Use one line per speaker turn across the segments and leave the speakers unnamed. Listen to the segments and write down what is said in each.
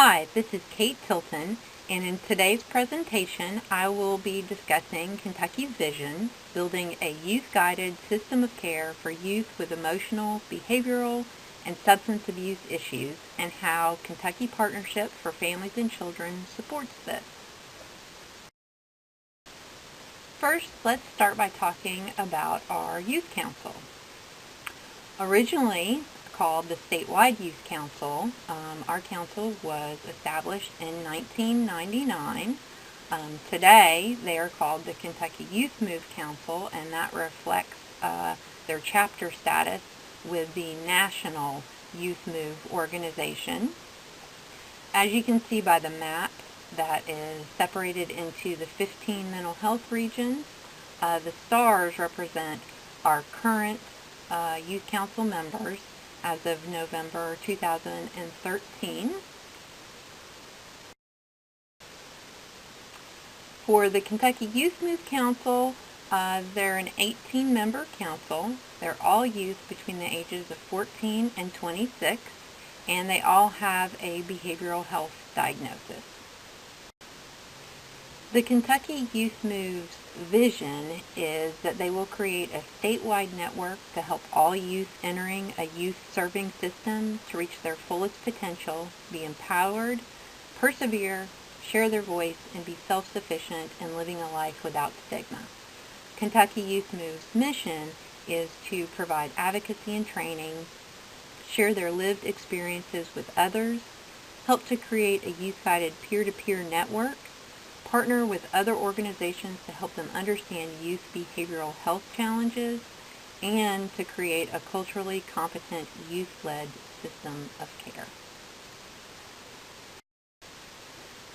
Hi, this is Kate Tilton, and in today's presentation I will be discussing Kentucky's vision, building a youth-guided system of care for youth with emotional, behavioral, and substance abuse issues, and how Kentucky Partnership for Families and Children supports this. First, let's start by talking about our Youth Council. Originally called the Statewide Youth Council, our council was established in 1999. Today, they are called the Kentucky Youth Move Council, and that reflects their chapter status with the National Youth Move organization. As you can see by the map that is separated into the 15 mental health regions, the stars represent our current Youth Council members as of November 2013. For the Kentucky Youth Move Council, they're an 18-member council. They're all youth between the ages of 14 and 26, and they all have a behavioral health diagnosis. The Kentucky Youth Move's vision is that they will create a statewide network to help all youth entering a youth-serving system to reach their fullest potential, be empowered, persevere, share their voice, and be self-sufficient in living a life without stigma. Kentucky Youth Move's mission is to provide advocacy and training, share their lived experiences with others, help to create a youth-guided peer-to-peer network, partner with other organizations to help them understand youth behavioral health challenges, and to create a culturally competent youth-led system of care.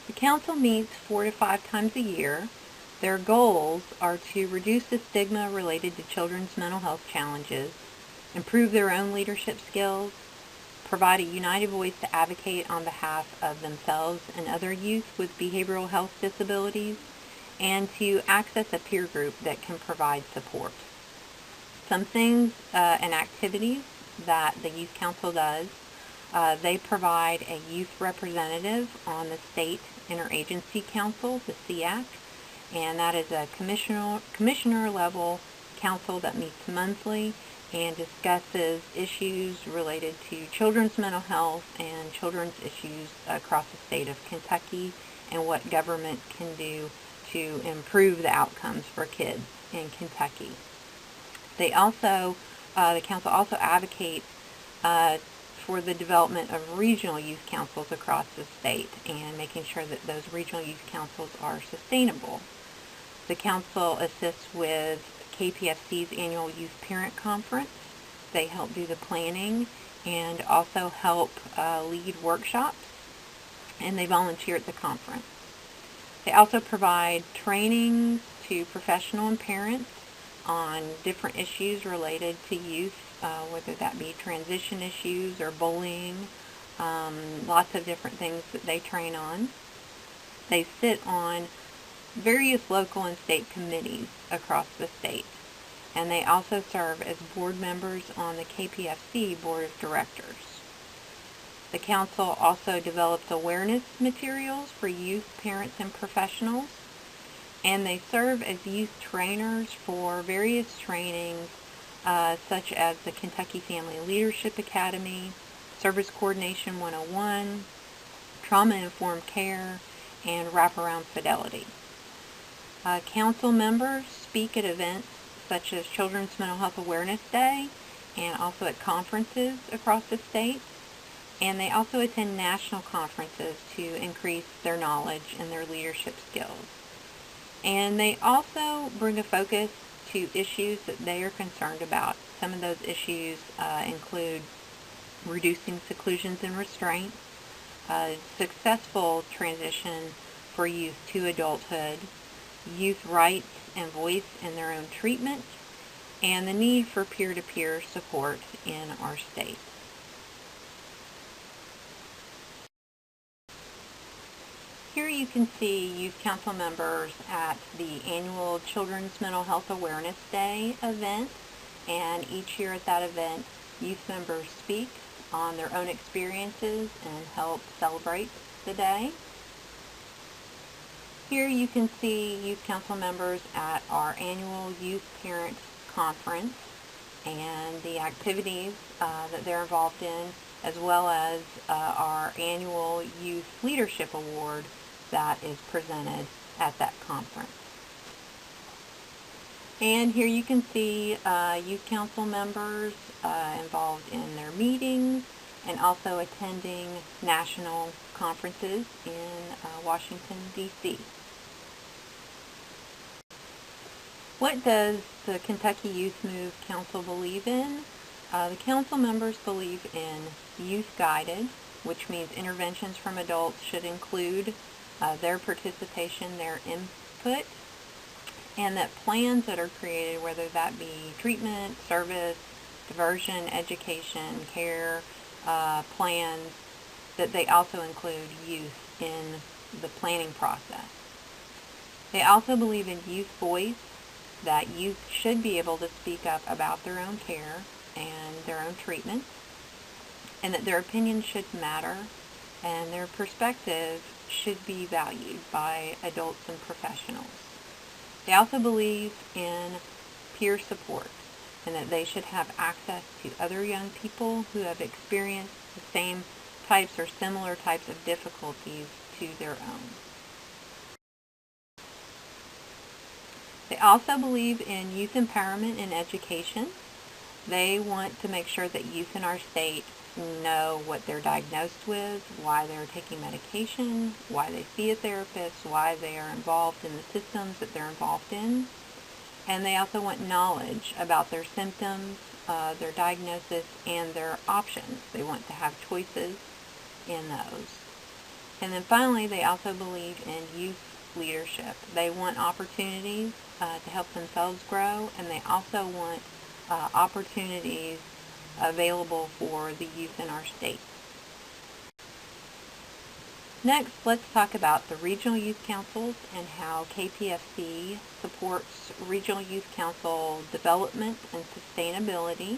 The council meets 4 to 5 times a year. Their goals are to reduce the stigma related to children's mental health challenges, improve their own leadership skills, provide a united voice to advocate on behalf of themselves and other youth with behavioral health disabilities, and to access a peer group that can provide support. Some things and activities that the Youth Council does, they provide a youth representative on the State Interagency Council, the SEAC, and that is a commissioner level council that meets monthly and discusses issues related to children's mental health and children's issues across the state of Kentucky and what government can do to improve the outcomes for kids in Kentucky. They also, the council also advocates for the development of regional youth councils across the state and making sure that those regional youth councils are sustainable. The council assists with KPFC's annual Youth Parent Conference. They help do the planning and also help lead workshops, and they volunteer at the conference. They also provide training to professional and parents on different issues related to youth, whether that be transition issues or bullying, lots of different things that they train on. They sit on various local and state committees across the state, and they also serve as board members on the KPFC Board of Directors. The council also develops awareness materials for youth, parents, and professionals, and they serve as youth trainers for various trainings such as the Kentucky Family Leadership Academy, Service Coordination 101, Trauma-Informed Care, and Wraparound Fidelity. Council members speak at events such as Children's Mental Health Awareness Day and also at conferences across the state. And they also attend national conferences to increase their knowledge and their leadership skills. And they also bring a focus to issues that they are concerned about. Some of those issues include reducing seclusions and restraints, successful transition for youth to adulthood, youth rights and voice in their own treatment, and the need for peer-to-peer support in our state. Here you can see youth council members at the annual Children's Mental Health Awareness Day event, and each year at that event, youth members speak on their own experiences and help celebrate the day. Here you can see youth council members at our annual Youth Parent Conference and the activities that they're involved in, as well as our annual Youth Leadership Award that is presented at that conference. And here you can see youth council members involved in their meetings and also attending national conferences in Washington, D.C. What does the Kentucky Youth Move Council believe in? The council members believe in youth-guided, which means interventions from adults should include their participation, their input, and that plans that are created, whether that be treatment, service, diversion, education, care, plans, that they also include youth in the planning process. They also believe in youth voice, that youth should be able to speak up about their own care and their own treatment, and that their opinions should matter and their perspective should be valued by adults and professionals. They also believe in peer support and that they should have access to other young people who have experienced the same types or similar types of difficulties to their own. They also believe in youth empowerment and education. They want to make sure that youth in our state know what they're diagnosed with, why they're taking medication, why they see a therapist, why they are involved in the systems that they're involved in. And they also want knowledge about their symptoms, their diagnosis, and their options. They want to have choices in those. And then finally, they also believe in youth leadership. They want opportunities to help themselves grow, and they also want opportunities available for the youth in our state. Next, let's talk about the regional youth councils and how KPFC supports regional youth council development and sustainability.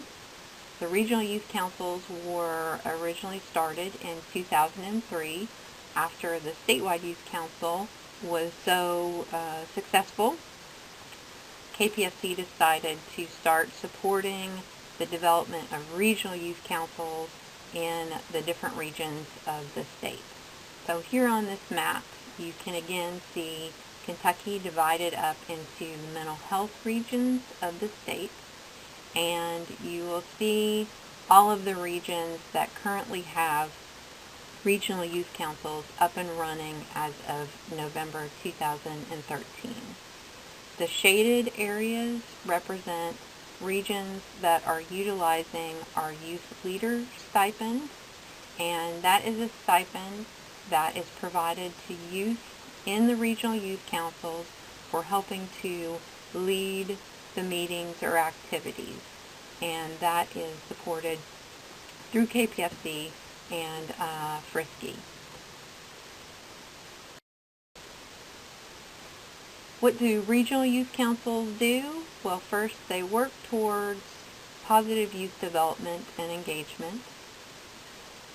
The regional youth councils were originally started in 2003 after the statewide youth council was so successful. KPFC decided to start supporting the development of regional youth councils in the different regions of the state. So here on this map, you can again see Kentucky divided up into the mental health regions of the state, and you will see all of the regions that currently have regional youth councils up and running as of November 2013. The shaded areas represent regions that are utilizing our youth leader stipend, and that is a stipend that is provided to youth in the regional youth councils for helping to lead the meetings or activities, and that is supported through KPFC and Frisky. What do regional youth councils do? Well, first they work towards positive youth development and engagement.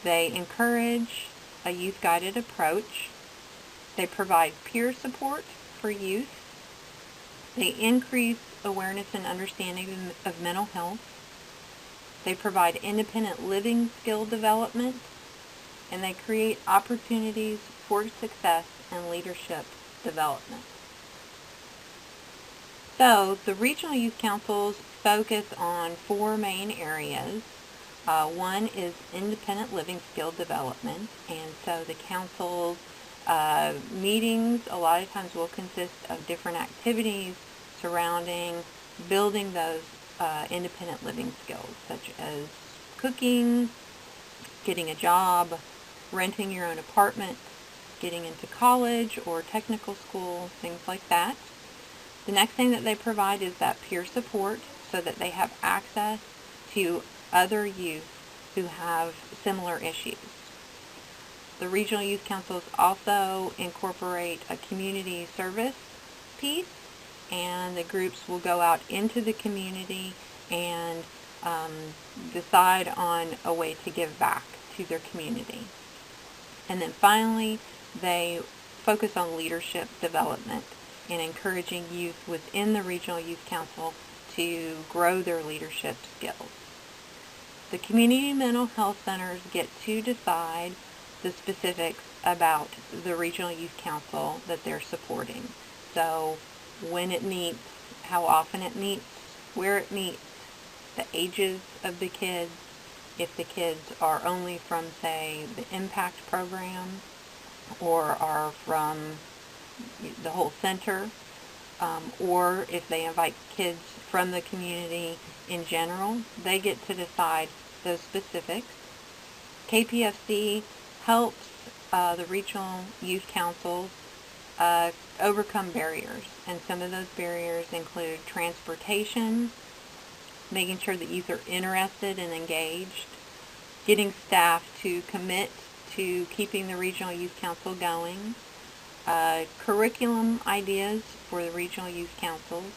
They encourage a youth-guided approach. They provide peer support for youth. They increase awareness and understanding of mental health. They provide independent living skill development, and they create opportunities for success and leadership development. So the regional youth councils focus on four main areas. One is independent living skill development, and so the council's meetings a lot of times will consist of different activities surrounding building those independent living skills, such as cooking, getting a job, renting your own apartment, getting into college or technical school, things like that. The next thing that they provide is that peer support so that they have access to other youth who have similar issues. The regional youth councils also incorporate a community service piece, and the groups will go out into the community and decide on a way to give back to their community. And then finally, they focus on leadership development and encouraging youth within the Regional Youth Council to grow their leadership skills. The community mental health centers get to decide the specifics about the Regional Youth Council that they're supporting. So when it meets, how often it meets, where it meets, the ages of the kids, if the kids are only from, say, the impact program or are from the whole center, or if they invite kids from the community in general, they get to decide those specifics. KPFC helps the regional youth councils overcome barriers, and some of those barriers include transportation, making sure that youth are interested and engaged, getting staff to commit to keeping the Regional Youth Council going, curriculum ideas for the Regional Youth Councils,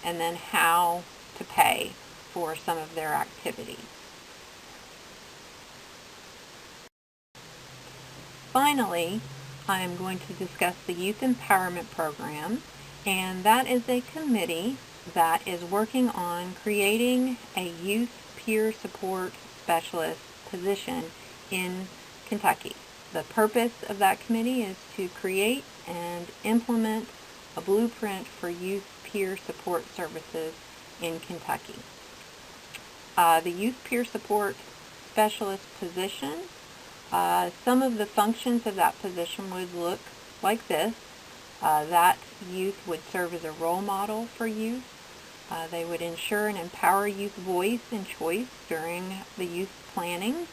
and then how to pay for some of their activities. Finally, I am going to discuss the Youth Empowerment Program, and that is a committee that is working on creating a youth peer support specialist position in Kentucky. The purpose of that committee is to create and implement a blueprint for youth peer support services in Kentucky. The youth peer support specialist position, some of the functions of that position would look like this. That youth would serve as a role model for youth. They would ensure and empower youth voice and choice during the youth planning.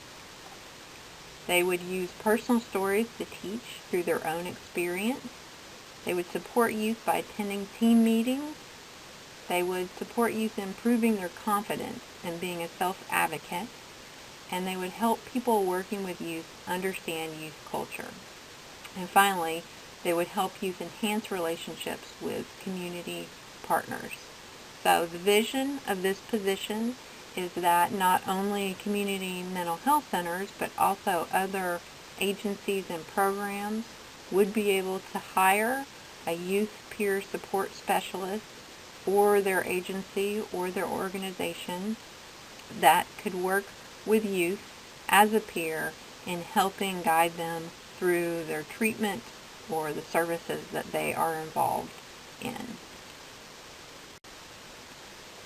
They would use personal stories to teach through their own experience. They would support youth by attending team meetings. They would support youth in improving their confidence and being a self-advocate. And they would help people working with youth understand youth culture. And finally, they would help youth enhance relationships with community partners. So the vision of this position is that not only community mental health centers, but also other agencies and programs would be able to hire a youth peer support specialist for their agency or their organization that could work with youth as a peer in helping guide them through their treatment or the services that they are involved in.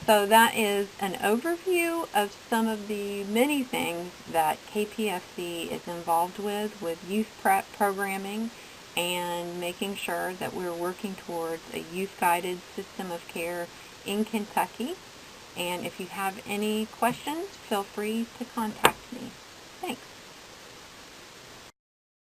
So that is an overview of some of the many things that KPFC is involved with youth prep programming and making sure that we're working towards a youth-guided system of care in Kentucky. And if you have any questions, feel free to contact me. Thanks.